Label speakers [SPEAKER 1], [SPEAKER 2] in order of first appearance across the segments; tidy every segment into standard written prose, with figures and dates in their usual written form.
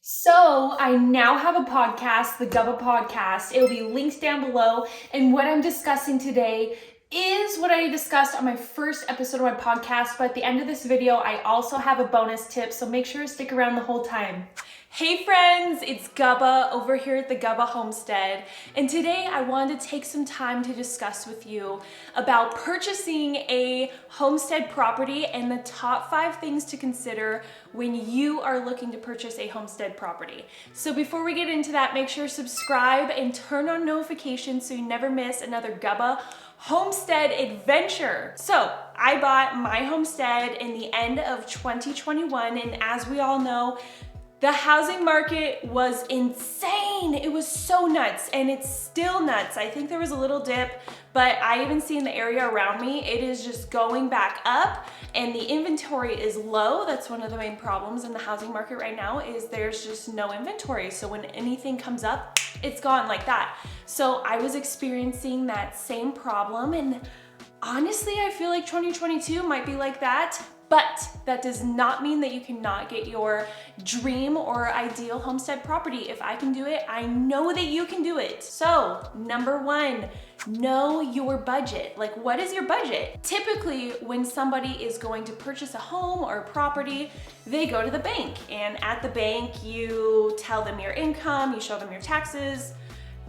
[SPEAKER 1] So I now have a podcast, the Gubba podcast. It will be linked down below. And what I'm discussing today is what I discussed on my first episode of my podcast. But at the end of this video, I also have a bonus tip. So make sure to stick around the whole time. Hey friends, it's Gubba over here at the Gubba Homestead. And today I wanted to take some time to discuss with you about purchasing a homestead property and the top 5 things to consider when you are looking to purchase a homestead property. So before we get into that, make sure to subscribe and turn on notifications so you never miss another Gubba homestead adventure. So I bought my homestead in the end of 2021, and as we all know, the housing market was insane. It was so nuts, and it's still nuts. I think there was a little dip, but I even see in the area around me, it is just going back up, and the inventory is low. That's one of the main problems in the housing market right now, is there's just no inventory. So when anything comes up, it's gone like that. So I was experiencing that same problem, and honestly, I feel like 2022 might be like that. But that does not mean that you cannot get your dream or ideal homestead property. If I can do it, I know that you can do it. So, number 1, know your budget. Like, what is your budget? Typically, when somebody is going to purchase a home or a property, they go to the bank. And at the bank, you tell them your income, you show them your taxes,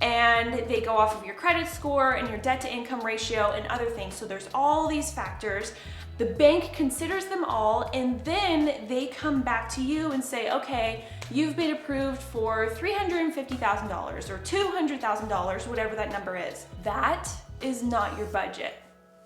[SPEAKER 1] and they go off of your credit score and your debt to income ratio and other things. So there's all these factors. The bank considers them all, and then they come back to you and say, okay, you've been approved for $350,000 or $200,000, whatever that number is. That is not your budget.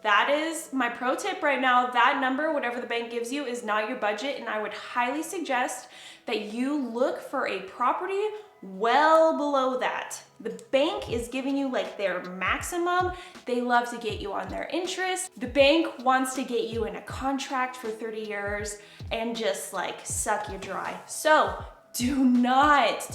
[SPEAKER 1] That is my pro tip right now. That number, whatever the bank gives you, is not your budget, and I would highly suggest that you look for a property well below that. The bank is giving you like their maximum. They love to get you on their interest. The bank wants to get you in a contract for 30 years and just like suck you dry. So do not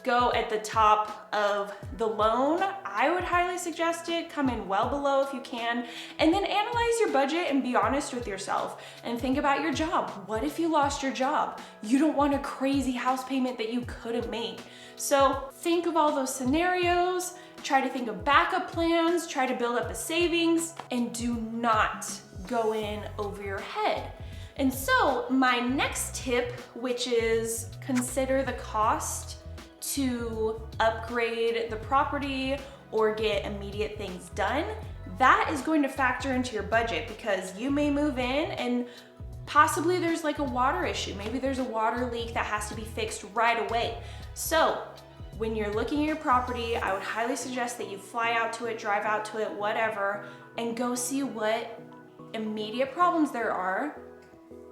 [SPEAKER 1] go at the top of the loan. I would highly suggest it. Come in well below if you can, and then analyze your budget and be honest with yourself and think about your job. What if you lost your job? You don't want a crazy house payment that you couldn't make. So think of all those scenarios, try to think of backup plans, try to build up a savings, and do not go in over your head. And so my next tip, which is consider the cost to upgrade the property or get immediate things done, that is going to factor into your budget, because you may move in and possibly there's like a water issue. Maybe there's a water leak that has to be fixed right away. So when you're looking at your property, I would highly suggest that you fly out to it, drive out to it, whatever, and go see what immediate problems there are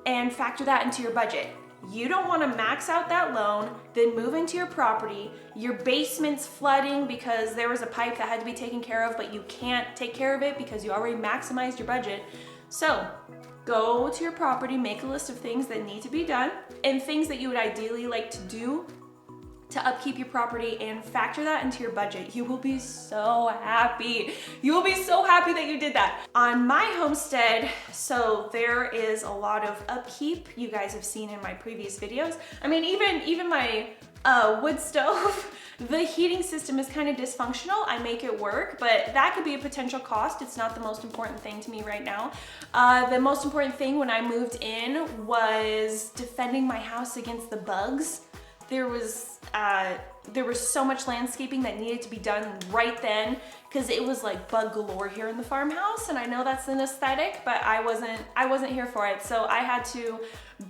[SPEAKER 1] and factor that into your budget. You don't want to max out that loan, then move into your property, your basement's flooding because there was a pipe that had to be taken care of, but you can't take care of it because you already maximized your budget. So go to your property, make a list of things that need to be done and things that you would ideally like to do to upkeep your property, and factor that into your budget. You will be so happy. You will be so happy that you did that. On my homestead, so there is a lot of upkeep. You guys have seen in my previous videos. I mean, even my wood stove, the heating system is kind of dysfunctional. I make it work, but that could be a potential cost. It's not the most important thing to me right now. The most important thing when I moved in was defending my house against the bugs. There was so much landscaping that needed to be done right then, because it was like bug galore here in the farmhouse, and I know that's an aesthetic, but I wasn't here for it. So I had to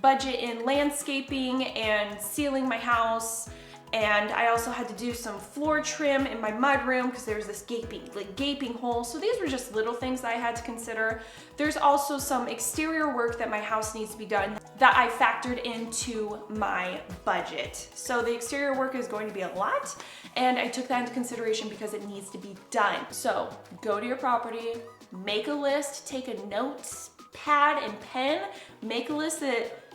[SPEAKER 1] budget in landscaping and sealing my house, and I also had to do some floor trim in my mudroom because there was this gaping hole. So these were just little things that I had to consider. There's also some exterior work that my house needs to be done that I factored into my budget. So the exterior work is going to be a lot, and I took that into consideration because it needs to be done. So go to your property, make a list, take a notes pad and pen, make a list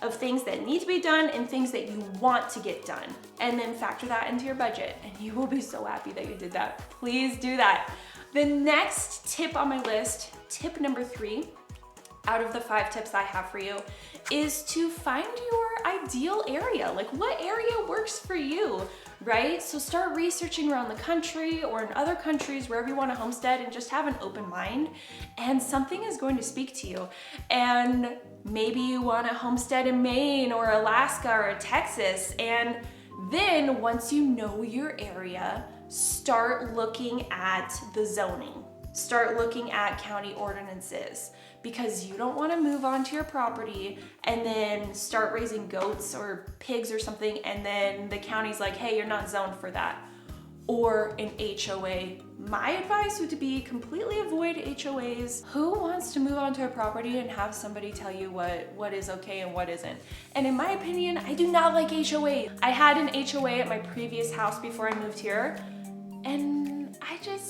[SPEAKER 1] of things that need to be done and things that you want to get done, and then factor that into your budget, and you will be so happy that you did that. Please do that. The next tip on my list, tip number 3, out of the 5 tips I have for you is to find your ideal area. Like, what area works for you, right? So start researching around the country or in other countries, wherever you want to homestead, and just have an open mind, and something is going to speak to you. And maybe you want to homestead in Maine or Alaska or Texas, and then once you know your area, start looking at the zoning. Start looking at county ordinances, because you don't want to move onto your property and then start raising goats or pigs or something, and then the county's like, hey, you're not zoned for that. Or an HOA. My advice would be completely avoid HOAs. Who wants to move onto a property and have somebody tell you what is okay and what isn't? And in my opinion, I do not like HOA. I had an HOA at my previous house before I moved here, and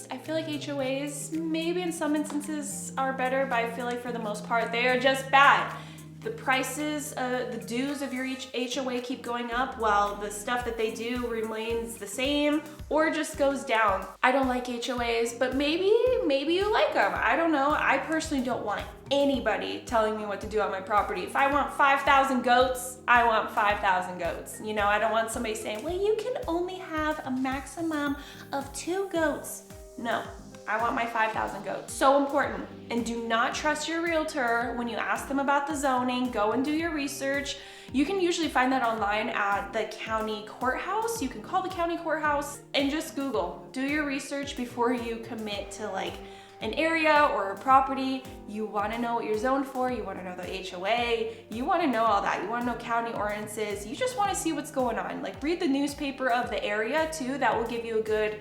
[SPEAKER 1] I feel like HOAs maybe in some instances are better, but I feel like for the most part, they are just bad. The prices, the dues of your HOA keep going up while the stuff that they do remains the same or just goes down. I don't like HOAs, but maybe you like them. I don't know. I personally don't want anybody telling me what to do on my property. If I want 5,000 goats, I want 5,000 goats. You know, I don't want somebody saying, well, you can only have a maximum of 2 goats. No. I want my 5,000 goats. So important. And do not trust your realtor when you ask them about the zoning. Go and do your research. You can usually find that online at the county courthouse. You can call the county courthouse and just Google. Do your research before you commit to like an area or a property. You want to know what you're zoned for. You want to know the HOA. You want to know all that. You want to know county ordinances. You just want to see what's going on. Like, read the newspaper of the area too. That will give you a good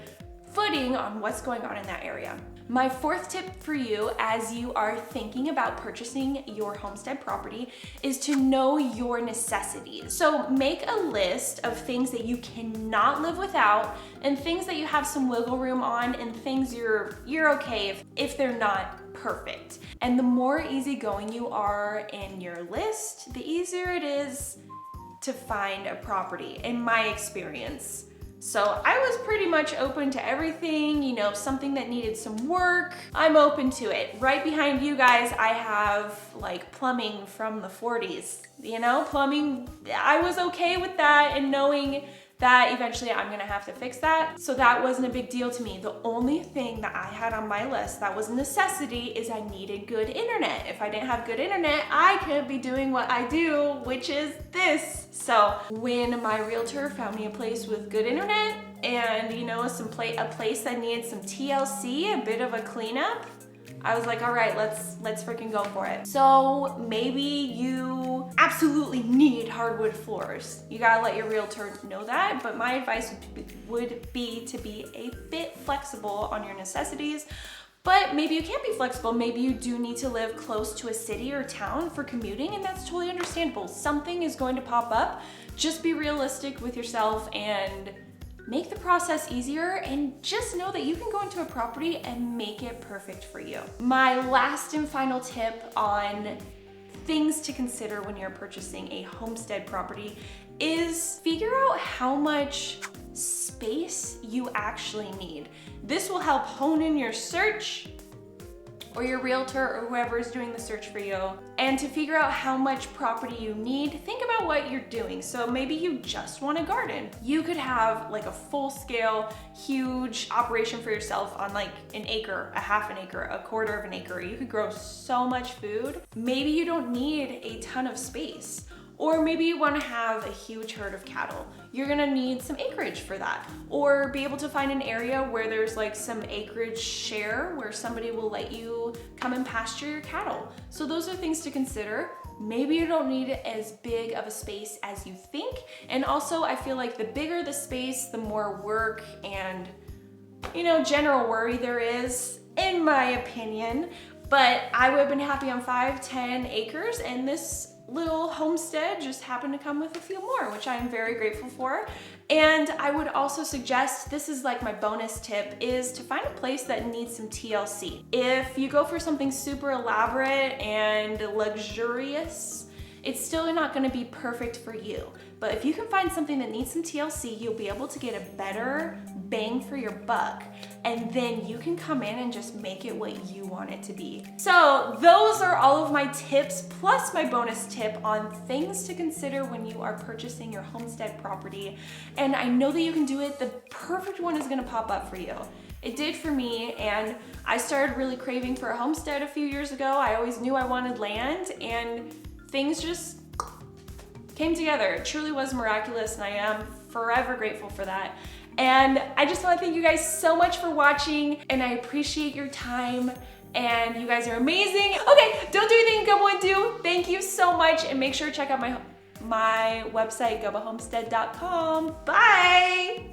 [SPEAKER 1] footing on what's going on in that area. My 4th tip for you as you are thinking about purchasing your homestead property is to know your necessities. So make a list of things that you cannot live without, and things that you have some wiggle room on, and things you're okay if they're not perfect. And the more easygoing you are in your list, the easier it is to find a property, in my experience. So I was pretty much open to everything, you know, something that needed some work, I'm open to it. Right behind you guys, I have like plumbing from the 40s, you know, plumbing. I was okay with that, and knowing that eventually I'm gonna have to fix that. So that wasn't a big deal to me. The only thing that I had on my list that was a necessity is I needed good internet. If I didn't have good internet, I couldn't be doing what I do, which is this. So when my realtor found me a place with good internet and, you know, a place that needed some TLC, a bit of a cleanup, I was like, all right, let's freaking go for it. So maybe you absolutely need hardwood floors. You gotta let your realtor know that, but my advice would be to be a bit flexible on your necessities. But maybe you can't be flexible. Maybe you do need to live close to a city or town for commuting, and that's totally understandable. Something is going to pop up. Just be realistic with yourself and make the process easier, and just know that you can go into a property and make it perfect for you. My last and final tip on things to consider when you're purchasing a homestead property is figure out how much space you actually need. This will help hone in your search, or your realtor or whoever is doing the search for you. And to figure out how much property you need, think about what you're doing. So maybe you just want a garden. You could have like a full-scale, huge operation for yourself on like an acre, a half an acre, a quarter of an acre. You could grow so much food. Maybe you don't need a ton of space. Or maybe you want to have a huge herd of cattle. You're gonna need some acreage for that. Or be able to find an area where there's like some acreage share where somebody will let you come and pasture your cattle. So those are things to consider. Maybe you don't need as big of a space as you think. And also I feel like the bigger the space, the more work and, you know, general worry there is, in my opinion. But I would have been happy on 5-10 acres, and this little homestead just happened to come with a few more, which I am very grateful for. And I would also suggest, this is like my bonus tip, is to find a place that needs some TLC. If you go for something super elaborate and luxurious, it's still not gonna be perfect for you. But if you can find something that needs some TLC, you'll be able to get a better bang for your buck. And then you can come in and just make it what you want it to be. So those are all of my tips, plus my bonus tip on things to consider when you are purchasing your homestead property. And I know that you can do it. The perfect one is gonna pop up for you. It did for me, and I started really craving for a homestead a few years ago. I always knew I wanted land, and things just came together. It truly was miraculous, and I am forever grateful for that. And I just want to thank you guys so much for watching, and I appreciate your time, and you guys are amazing. Okay, don't do anything Gubba wouldn't do. Thank you so much, and make sure to check out my website, gubbahomestead.com. Bye!